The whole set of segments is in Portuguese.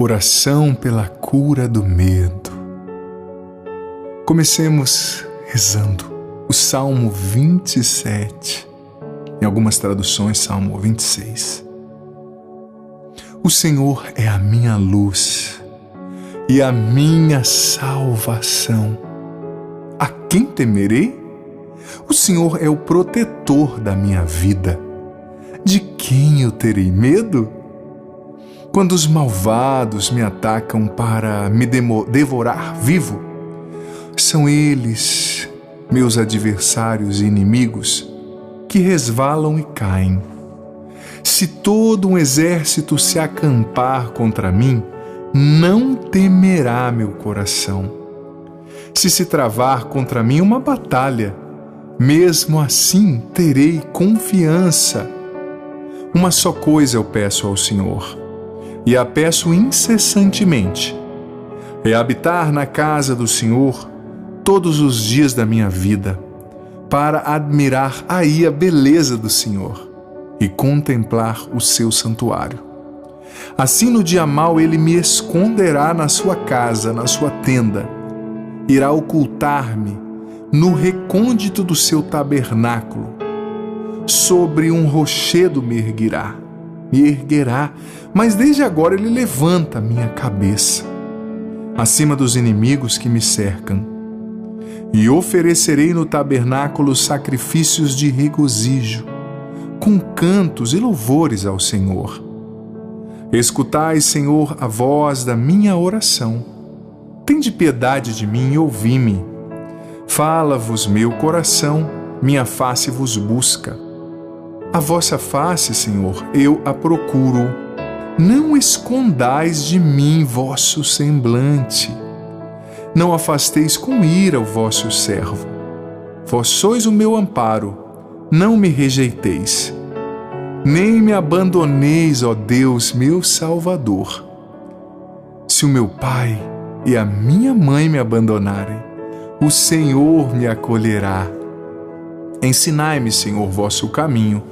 Oração pela cura do medo. Comecemos rezando o Salmo 27, em algumas traduções, Salmo 26. O Senhor é a minha luz e a minha salvação. A quem temerei? O Senhor é o protetor da minha vida. De quem eu terei medo? Quando os malvados me atacam para me devorar vivo, são eles, meus adversários e inimigos, que resvalam e caem. Se todo um exército se acampar contra mim, não temerá meu coração. Se travar contra mim uma batalha, mesmo assim terei confiança. Uma só coisa eu peço ao Senhor, e a peço incessantemente: é habitar na casa do Senhor todos os dias da minha vida, para admirar aí a beleza do Senhor e contemplar o seu santuário. Assim no dia mau ele me esconderá na sua casa, na sua tenda, irá ocultar-me no recôndito do seu tabernáculo. Sobre um rochedo me erguerá, mas desde agora ele levanta minha cabeça acima dos inimigos que me cercam. E oferecerei no tabernáculo sacrifícios de regozijo, com cantos e louvores ao Senhor. Escutai, Senhor, a voz da minha oração. Tende piedade de mim e ouvi-me. Fala-vos meu coração, minha face vos busca. A vossa face, Senhor, eu a procuro. Não escondais de mim vosso semblante. Não afasteis com ira o vosso servo. Vós sois o meu amparo, não me rejeiteis. Nem me abandoneis, ó Deus, meu Salvador. Se o meu pai e a minha mãe me abandonarem, o Senhor me acolherá. Ensinai-me, Senhor, vosso caminho.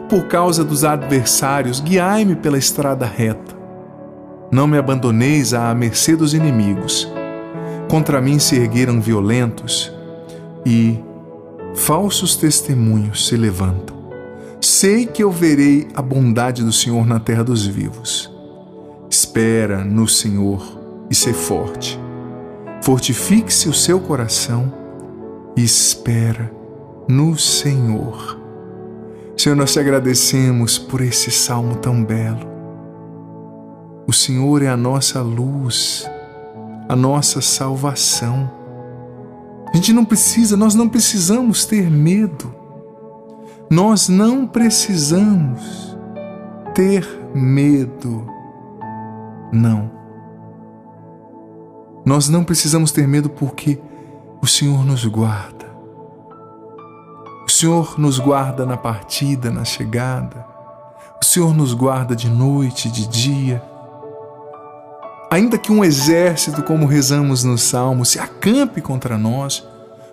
Por causa dos adversários, guiai-me pela estrada reta. Não me abandoneis à mercê dos inimigos. Contra mim se ergueram violentos e falsos testemunhos se levantam. Sei que eu verei a bondade do Senhor na terra dos vivos. Espera no Senhor e sê forte. Fortifique-se o seu coração e espera no Senhor. Senhor, nós te agradecemos por esse salmo tão belo. O Senhor é a nossa luz, a nossa salvação. Nós não precisamos ter medo. Nós não precisamos ter medo. Não. Nós não precisamos ter medo porque o Senhor nos guarda. O Senhor nos guarda na partida, na chegada. O Senhor nos guarda de noite, de dia. Ainda que um exército, como rezamos no Salmo, se acampe contra nós,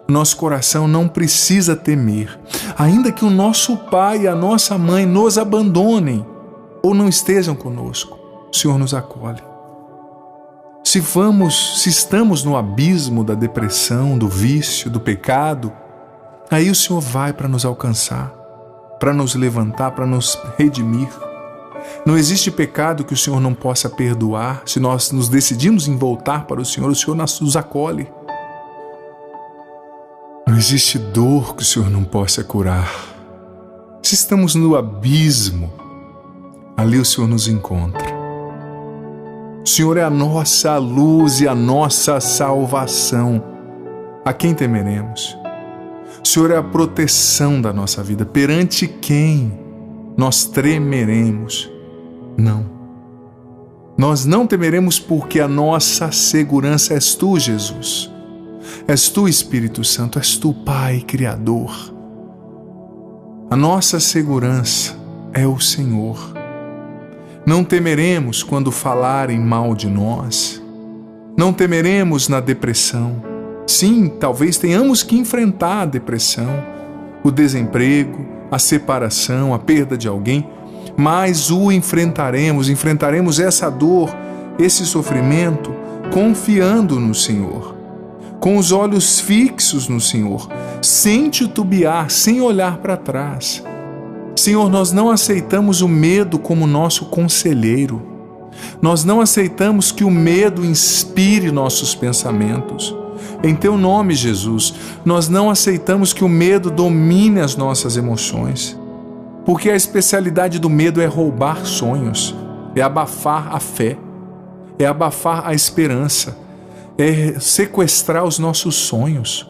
nosso coração não precisa temer. Ainda que o nosso pai e a nossa mãe nos abandonem ou não estejam conosco, o Senhor nos acolhe. Se estamos no abismo da depressão, do vício, do pecado, aí o Senhor vai para nos alcançar, para nos levantar, para nos redimir. Não existe pecado que o Senhor não possa perdoar. Se nós nos decidimos em voltar para o Senhor nos acolhe. Não existe dor que o Senhor não possa curar. Se estamos no abismo, ali o Senhor nos encontra. O Senhor é a nossa luz e a nossa salvação. A quem temeremos? O Senhor é a proteção da nossa vida. Perante quem nós tremeremos? Não. Nós não temeremos porque a nossa segurança és Tu, Jesus. És Tu, Espírito Santo, és Tu, Pai Criador. A nossa segurança é o Senhor. Não temeremos quando falarem mal de nós. Não temeremos na depressão. Sim, talvez tenhamos que enfrentar a depressão, o desemprego, a separação, a perda de alguém, mas enfrentaremos essa dor, esse sofrimento confiando no Senhor, com os olhos fixos no Senhor, sem titubear, sem olhar para trás. Senhor, nós não aceitamos o medo como nosso conselheiro. Nós não aceitamos que o medo inspire nossos pensamentos. Em Teu nome, Jesus, nós não aceitamos que o medo domine as nossas emoções, porque a especialidade do medo é roubar sonhos, é abafar a fé, é abafar a esperança, é sequestrar os nossos sonhos.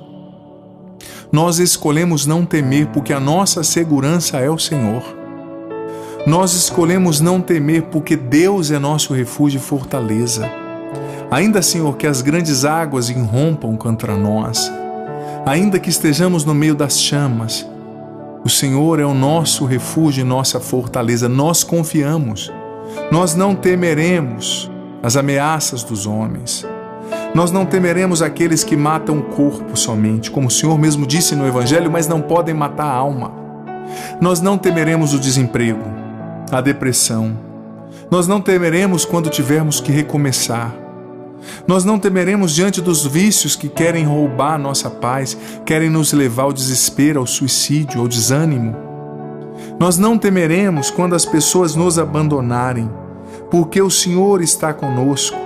Nós escolhemos não temer porque a nossa segurança é o Senhor. Nós escolhemos não temer porque Deus é nosso refúgio e fortaleza. Ainda, Senhor, que as grandes águas irrompam contra nós, ainda que estejamos no meio das chamas, o Senhor é o nosso refúgio e nossa fortaleza. Nós confiamos, nós não temeremos as ameaças dos homens. Nós não temeremos aqueles que matam o corpo somente, como o Senhor mesmo disse no Evangelho, mas não podem matar a alma. Nós não temeremos o desemprego, a depressão. Nós não temeremos quando tivermos que recomeçar. Nós não temeremos diante dos vícios que querem roubar nossa paz, querem nos levar ao desespero, ao suicídio, ao desânimo. Nós não temeremos quando as pessoas nos abandonarem, porque o Senhor está conosco.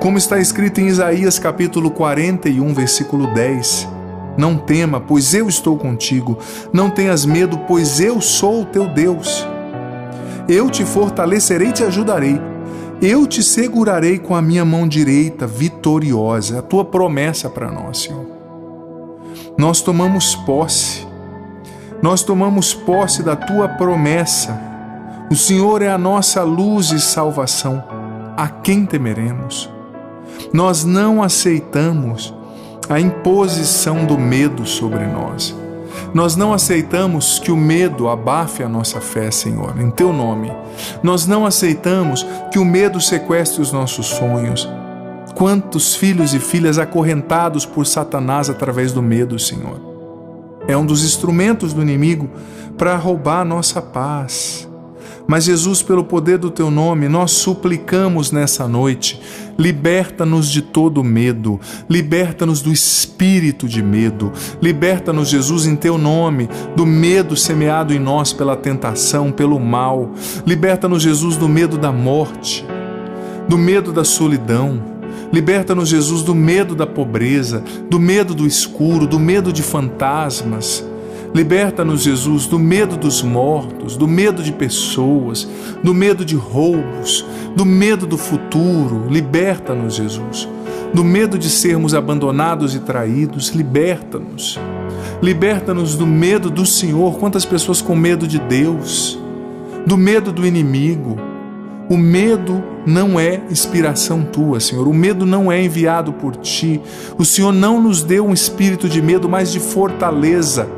Como está escrito em Isaías capítulo 41, versículo 10. Não tema, pois eu estou contigo. Não tenhas medo, pois eu sou o teu Deus. Eu te fortalecerei e te ajudarei. Eu te segurarei com a minha mão direita vitoriosa. É a tua promessa para nós, Senhor. Nós tomamos posse. Nós tomamos posse da tua promessa. O Senhor é a nossa luz e salvação. A quem temeremos? Nós não aceitamos a imposição do medo sobre nós. Nós não aceitamos que o medo abafe a nossa fé, Senhor, em Teu nome. Nós não aceitamos que o medo sequestre os nossos sonhos. Quantos filhos e filhas acorrentados por Satanás através do medo, Senhor. É um dos instrumentos do inimigo para roubar a nossa paz. Mas Jesus, pelo poder do Teu nome, nós suplicamos nessa noite, liberta-nos de todo medo, liberta-nos do espírito de medo, liberta-nos, Jesus, em Teu nome, do medo semeado em nós pela tentação, pelo mal, liberta-nos, Jesus, do medo da morte, do medo da solidão, liberta-nos, Jesus, do medo da pobreza, do medo do escuro, do medo de fantasmas. Liberta-nos, Jesus, do medo dos mortos, do medo de pessoas, do medo de roubos, do medo do futuro. Liberta-nos, Jesus, do medo de sermos abandonados e traídos. Liberta-nos. Liberta-nos do medo do Senhor. Quantas pessoas com medo de Deus, do medo do inimigo. O medo não é inspiração Tua, Senhor. O medo não é enviado por Ti. O Senhor não nos deu um espírito de medo, mas de fortaleza.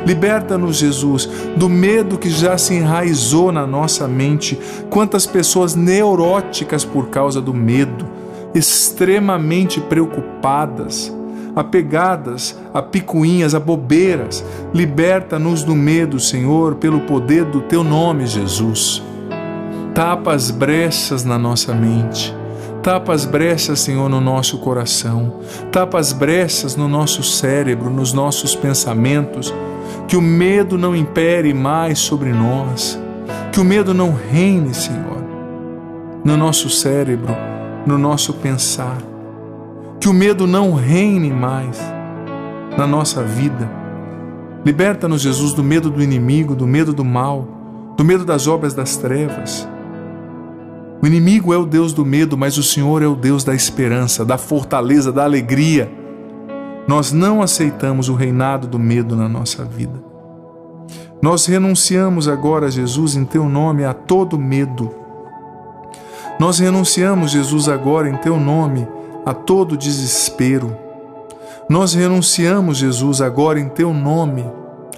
Liberta-nos, Jesus, do medo que já se enraizou na nossa mente. Quantas pessoas neuróticas por causa do medo, extremamente preocupadas, apegadas a picuinhas, a bobeiras. Liberta-nos do medo, Senhor, pelo poder do Teu nome, Jesus. Tapa as brechas na nossa mente. Tapa as brechas, Senhor, no nosso coração. Tapa as brechas no nosso cérebro, nos nossos pensamentos. Que o medo não impere mais sobre nós. Que o medo não reine, Senhor, no nosso cérebro, no nosso pensar. Que o medo não reine mais na nossa vida. Liberta-nos, Jesus, do medo do inimigo, do medo do mal, do medo das obras das trevas. O inimigo é o Deus do medo, mas o Senhor é o Deus da esperança, da fortaleza, da alegria. Nós não aceitamos o reinado do medo na nossa vida. Nós renunciamos agora, Jesus, em Teu nome, a todo medo. Nós renunciamos, Jesus, agora em Teu nome, a todo desespero. Nós renunciamos, Jesus, agora em Teu nome,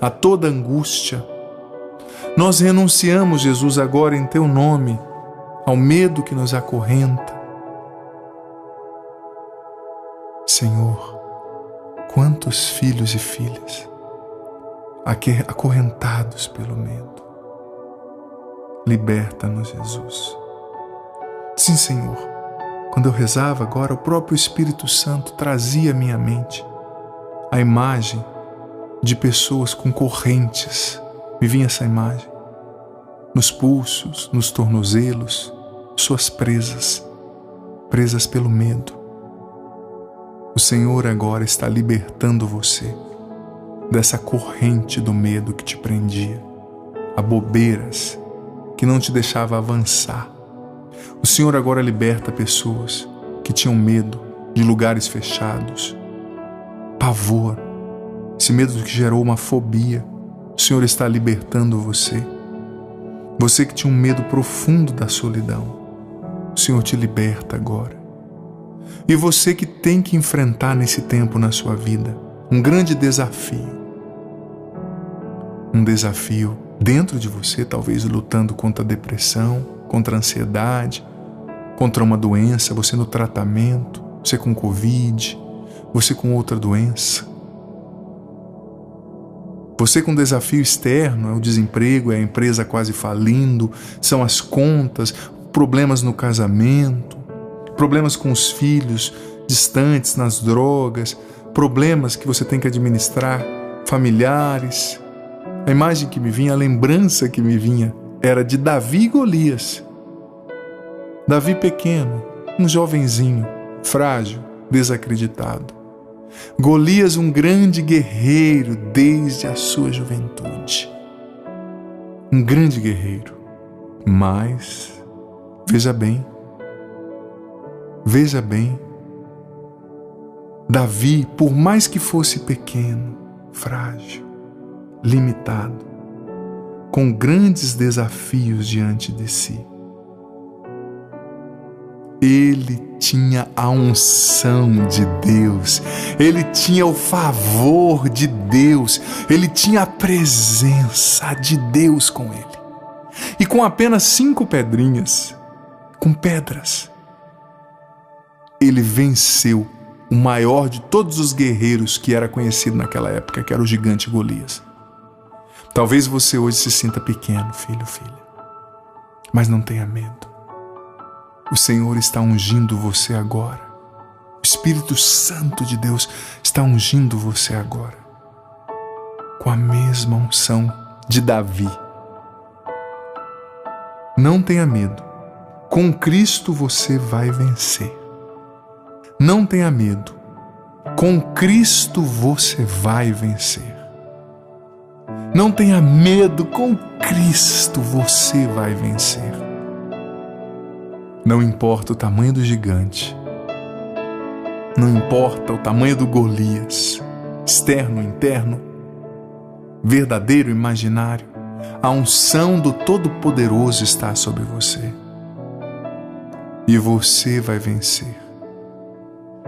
a toda angústia. Nós renunciamos, Jesus, agora em Teu nome, ao medo que nos acorrenta. Senhor, quantos filhos e filhas acorrentados pelo medo. Liberta-nos, Jesus. Sim, Senhor, Quando eu rezava agora, o próprio Espírito Santo trazia à minha mente a imagem de pessoas com correntes. Me vinha essa imagem. Nos pulsos, nos tornozelos, suas presas pelo medo. O Senhor agora está libertando você dessa corrente do medo que te prendia, a bobeiras que não te deixava avançar. O Senhor agora liberta pessoas que tinham medo de lugares fechados, pavor, esse medo que gerou uma fobia. O Senhor está libertando você. Você que tinha um medo profundo da solidão, o Senhor te liberta agora. E você que tem que enfrentar nesse tempo na sua vida um grande desafio. Um desafio dentro de você, talvez lutando contra a depressão, contra a ansiedade, contra uma doença, você no tratamento, você com Covid, você com outra doença. Você com desafio externo, é o desemprego, é a empresa quase falindo, são as contas, problemas no casamento, problemas com os filhos distantes, nas drogas, problemas que você tem que administrar, familiares. A imagem que me vinha, a lembrança que me vinha, era de Davi e Golias. Davi pequeno, um jovenzinho, frágil, desacreditado. Golias, um grande guerreiro desde a sua juventude. Um grande guerreiro. Mas, veja bem, Davi, por mais que fosse pequeno, frágil, limitado, com grandes desafios diante de si, ele tinha a unção de Deus, ele tinha o favor de Deus, ele tinha a presença de Deus com ele. E com apenas 5 pedrinhas, com pedras, ele venceu o maior de todos os guerreiros que era conhecido naquela época, que era o gigante Golias. Talvez você hoje se sinta pequeno, filho, filha, mas não tenha medo. O Senhor está ungindo você agora. O Espírito Santo de Deus está ungindo você agora, com a mesma unção de Davi. Não tenha medo. Com Cristo você vai vencer. Não tenha medo. Com Cristo você vai vencer. Não tenha medo. Com Cristo você vai vencer. Não importa o tamanho do gigante. Não importa o tamanho do Golias, externo, interno, verdadeiro, imaginário. A unção do Todo-Poderoso está sobre você. E você vai vencer.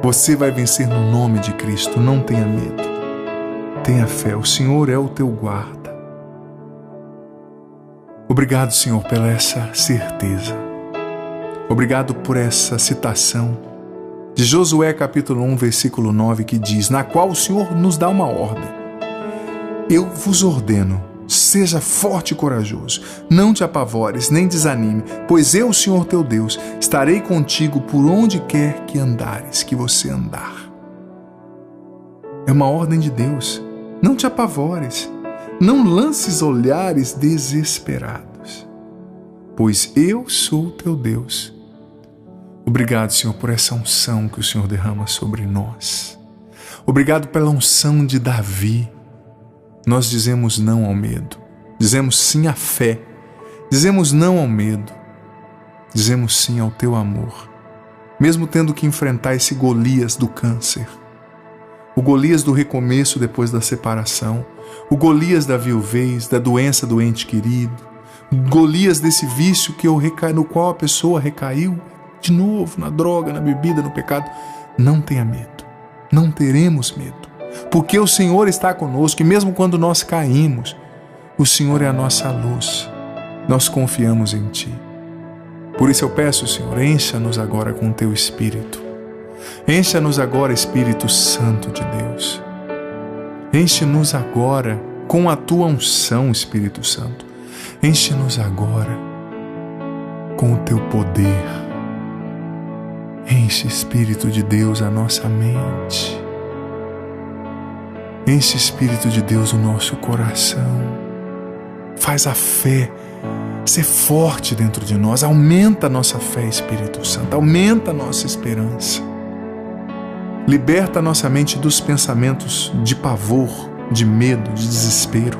Você vai vencer no nome de Cristo. Não tenha medo. Tenha fé. O Senhor é o teu guarda. Obrigado, Senhor, pela essa certeza. Obrigado por essa citação de Josué capítulo 1, versículo 9, que diz: na qual o Senhor nos dá uma ordem. Eu vos ordeno, seja forte e corajoso, não te apavores, nem desanime, pois eu, o Senhor teu Deus, estarei contigo por onde quer que andares, que você andar. É uma ordem de Deus. Não te apavores, não lances olhares desesperados, pois eu sou teu Deus. Obrigado, Senhor, por essa unção que o Senhor derrama sobre nós. Obrigado pela unção de Davi. Nós dizemos não ao medo, dizemos sim à fé, dizemos não ao medo, dizemos sim ao teu amor, mesmo tendo que enfrentar esse Golias do câncer, o Golias do recomeço depois da separação, o Golias da viuvez, da doença do ente querido, o Golias desse vício no qual a pessoa recaiu de novo na droga, na bebida, no pecado. Não tenha medo, não teremos medo, porque o Senhor está conosco e mesmo quando nós caímos, o Senhor é a nossa luz, nós confiamos em Ti. Por isso eu peço, Senhor, encha-nos agora com o Teu Espírito, encha-nos agora, Espírito Santo de Deus, enche-nos agora com a Tua unção, Espírito Santo, enche-nos agora com o Teu poder, Enche, Espírito de Deus, a nossa mente. Enche, Espírito de Deus, o nosso coração. Faz a fé ser forte dentro de nós. Aumenta a nossa fé, Espírito Santo. Aumenta a nossa esperança. Liberta a nossa mente dos pensamentos de pavor, de medo, de desespero.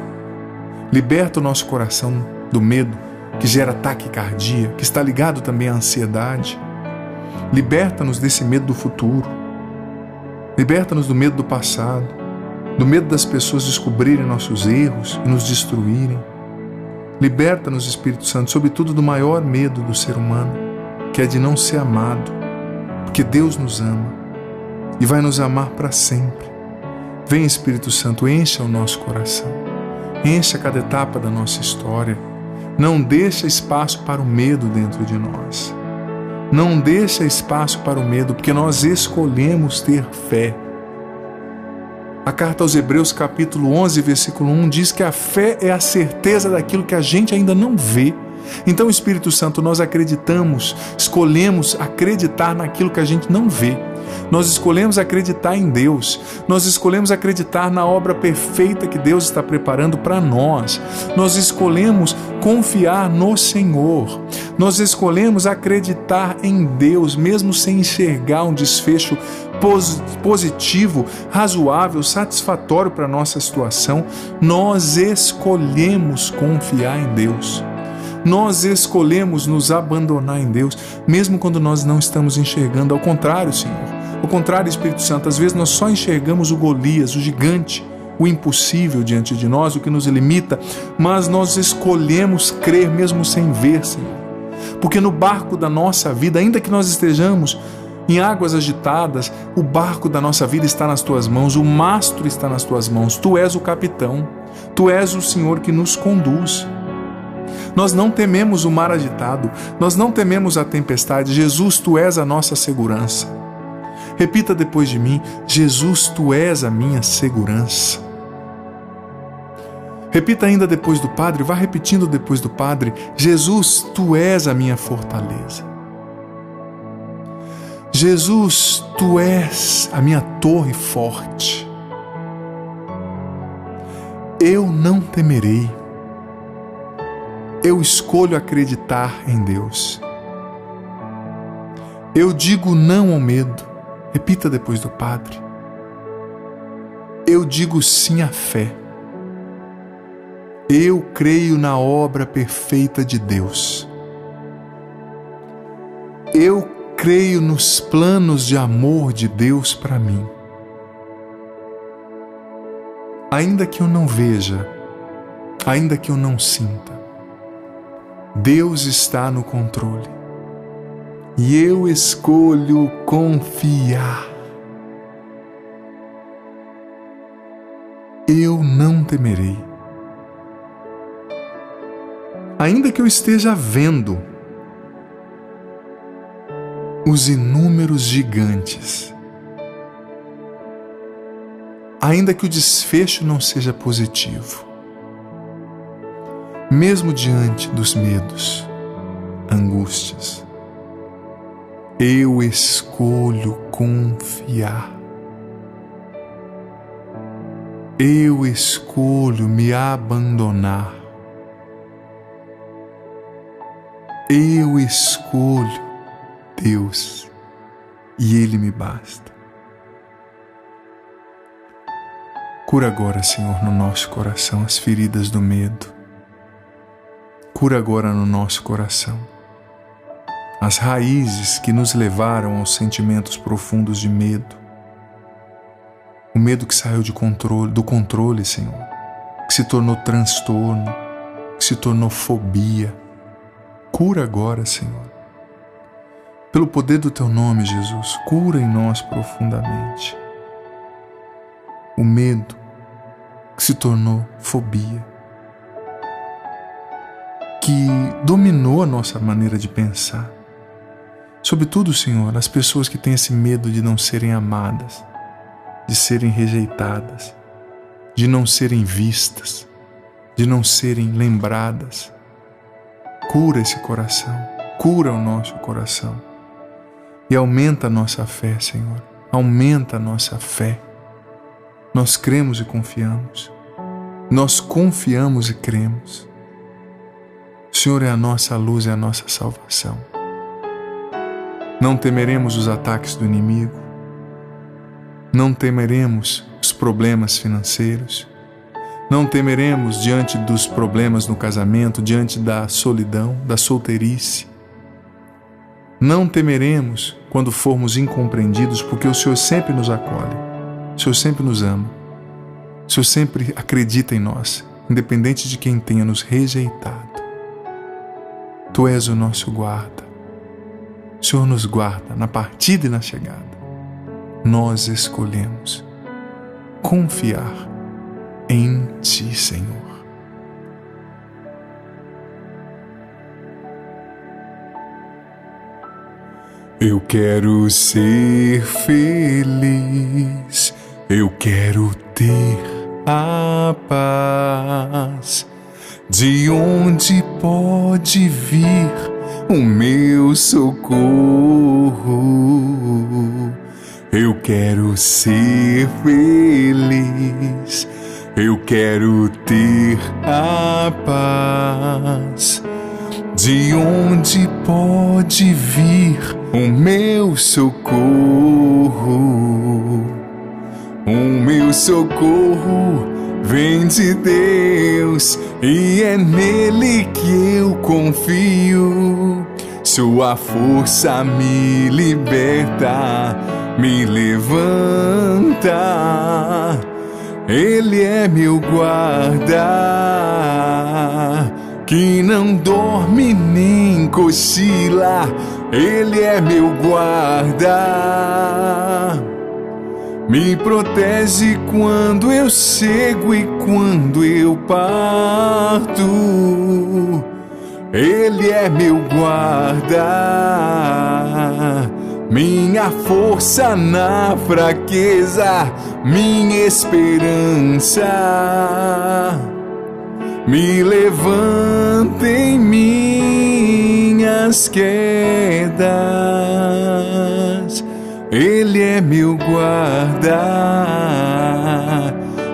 Liberta o nosso coração do medo que gera taquicardia, que está ligado também à ansiedade. Liberta-nos desse medo do futuro. Liberta-nos do medo do passado, do medo das pessoas descobrirem nossos erros e nos destruírem. Liberta-nos, Espírito Santo, sobretudo do maior medo do ser humano, que é de não ser amado, porque Deus nos ama e vai nos amar para sempre. Vem, Espírito Santo, encha o nosso coração, encha cada etapa da nossa história. Não deixa espaço para o medo dentro de nós. Não deixa espaço para o medo, porque nós escolhemos ter fé. A carta aos Hebreus, capítulo 11, versículo 1, diz que a fé é a certeza daquilo que a gente ainda não vê. Então, Espírito Santo, nós acreditamos, escolhemos acreditar naquilo que a gente não vê. Nós escolhemos acreditar em Deus. Nós escolhemos acreditar na obra perfeita que Deus está preparando para nós. Nós escolhemos confiar no Senhor. Nós escolhemos acreditar em Deus, mesmo sem enxergar um desfecho positivo, razoável, satisfatório para a nossa situação. Nós escolhemos confiar em Deus. Nós escolhemos nos abandonar em Deus, mesmo quando nós não estamos enxergando. Ao contrário, Senhor. Ao contrário, Espírito Santo, às vezes nós só enxergamos o Golias, o gigante, o impossível diante de nós, o que nos limita, mas nós escolhemos crer mesmo sem ver, Senhor. Porque no barco da nossa vida, ainda que nós estejamos em águas agitadas, o barco da nossa vida está nas Tuas mãos, o mastro está nas Tuas mãos. Tu és o capitão, Tu és o Senhor que nos conduz. Nós não tememos o mar agitado, nós não tememos a tempestade. Jesus, Tu és a nossa segurança. Repita depois de mim: Jesus, Tu és a minha segurança. Repita ainda depois do Padre, vá repetindo depois do Padre: Jesus, Tu és a minha fortaleza. Jesus, Tu és a minha torre forte. Eu não temerei. Eu escolho acreditar em Deus. Eu digo não ao medo. Repita depois do Padre. Eu digo sim à fé. Eu creio na obra perfeita de Deus. Eu creio nos planos de amor de Deus para mim. Ainda que eu não veja, ainda que eu não sinta, Deus está no controle e eu escolho confiar. Eu não temerei. Ainda que eu esteja vendo os inúmeros gigantes, ainda que o desfecho não seja positivo, mesmo diante dos medos, angústias, eu escolho confiar. Eu escolho me abandonar. Eu escolho Deus e Ele me basta. Cura agora, Senhor, no nosso coração as feridas do medo. Cura agora no nosso coração as raízes que nos levaram aos sentimentos profundos de medo. O medo que saiu do controle, Senhor, que se tornou transtorno, que se tornou fobia. Cura agora, Senhor. Pelo poder do Teu nome, Jesus, cura em nós profundamente o medo que se tornou fobia, que dominou a nossa maneira de pensar. Sobretudo, Senhor, as pessoas que têm esse medo de não serem amadas, de serem rejeitadas, de não serem vistas, de não serem lembradas. Cura esse coração, cura o nosso coração. E aumenta a nossa fé, Senhor. Aumenta a nossa fé. Nós cremos e confiamos. Nós confiamos e cremos. O Senhor é a nossa luz, é a nossa salvação. Não temeremos os ataques do inimigo. Não temeremos os problemas financeiros. Não temeremos diante dos problemas no casamento, diante da solidão, da solteirice. Não temeremos quando formos incompreendidos, porque o Senhor sempre nos acolhe. O Senhor sempre nos ama. O Senhor sempre acredita em nós, independente de quem tenha nos rejeitado. Tu és o nosso guarda. O Senhor nos guarda na partida e na chegada. Nós escolhemos confiar em Ti, Senhor. Eu quero ser feliz, eu quero ter a paz. De onde pode vir o meu socorro? Eu quero ser feliz, eu quero ter a paz. De onde pode vir o meu socorro? O meu socorro vem de Deus e é nele que eu confio. Sua força me liberta, me levanta. Ele é meu guarda, que não dorme nem cochila. Ele é meu guarda, me protege quando eu chego e quando eu parto. Ele é meu guarda, minha força na fraqueza, minha esperança. Me levanta em minhas quedas. Ele é meu guarda,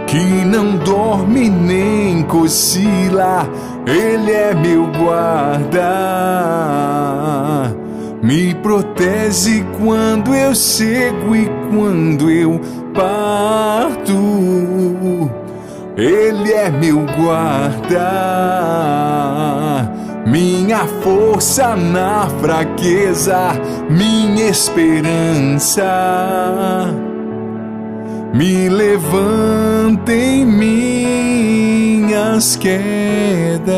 que não dorme nem cochila. Ele é meu guarda, me protege quando eu chego e quando eu parto. Ele é meu guarda, minha força na fraqueza, minha esperança. Me levanta em minhas quedas.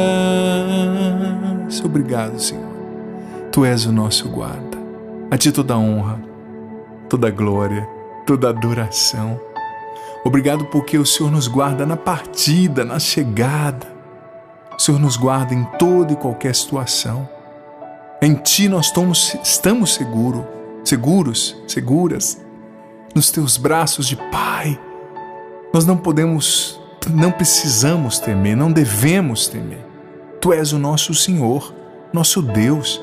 Obrigado, Senhor. Tu és o nosso guarda. A Ti toda honra, toda glória, toda adoração. Obrigado porque o Senhor nos guarda na partida, na chegada. O Senhor nos guarda em toda e qualquer situação. Em Ti nós estamos seguros, seguras, nos Teus braços de Pai. Nós não precisamos temer, não devemos temer. Tu és o nosso Senhor, nosso Deus.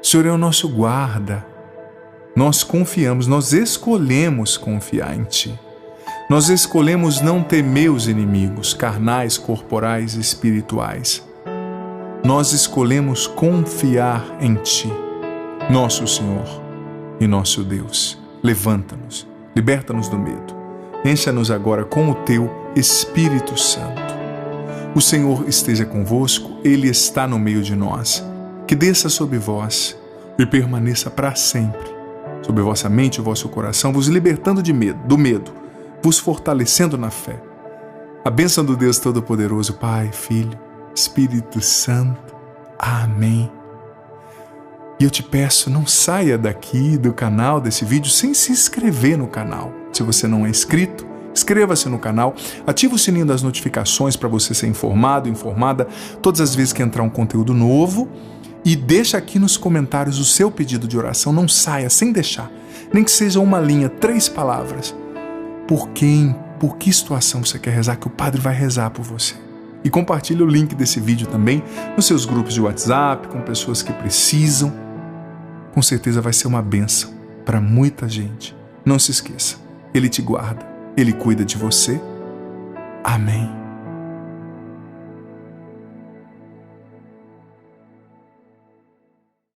O Senhor é o nosso guarda. Nós confiamos, nós escolhemos confiar em Ti. Nós escolhemos não temer os inimigos, carnais, corporais e espirituais. Nós escolhemos confiar em Ti, nosso Senhor e nosso Deus. Levanta-nos, liberta-nos do medo. Encha-nos agora com o Teu Espírito Santo. O Senhor esteja convosco, Ele está no meio de nós. Que desça sobre vós e permaneça para sempre, sobre vossa mente e vosso coração, vos libertando do medo, vos fortalecendo na fé. A bênção do Deus Todo-Poderoso, Pai, Filho, Espírito Santo. Amém. E eu te peço, não saia daqui do canal, desse vídeo, sem se inscrever no canal. Se você não é inscrito, inscreva-se no canal, ative o sininho das notificações para você ser informado, informada, todas as vezes que entrar um conteúdo novo. E deixa aqui nos comentários o seu pedido de oração. Não saia sem deixar, nem que seja uma linha, 3 palavras. Por quem, por que situação você quer rezar, que o Padre vai rezar por você. E compartilhe o link desse vídeo também nos seus grupos de WhatsApp, com pessoas que precisam. com certeza vai ser uma bênção para muita gente. Não se esqueça, Ele te guarda, Ele cuida de você. Amém.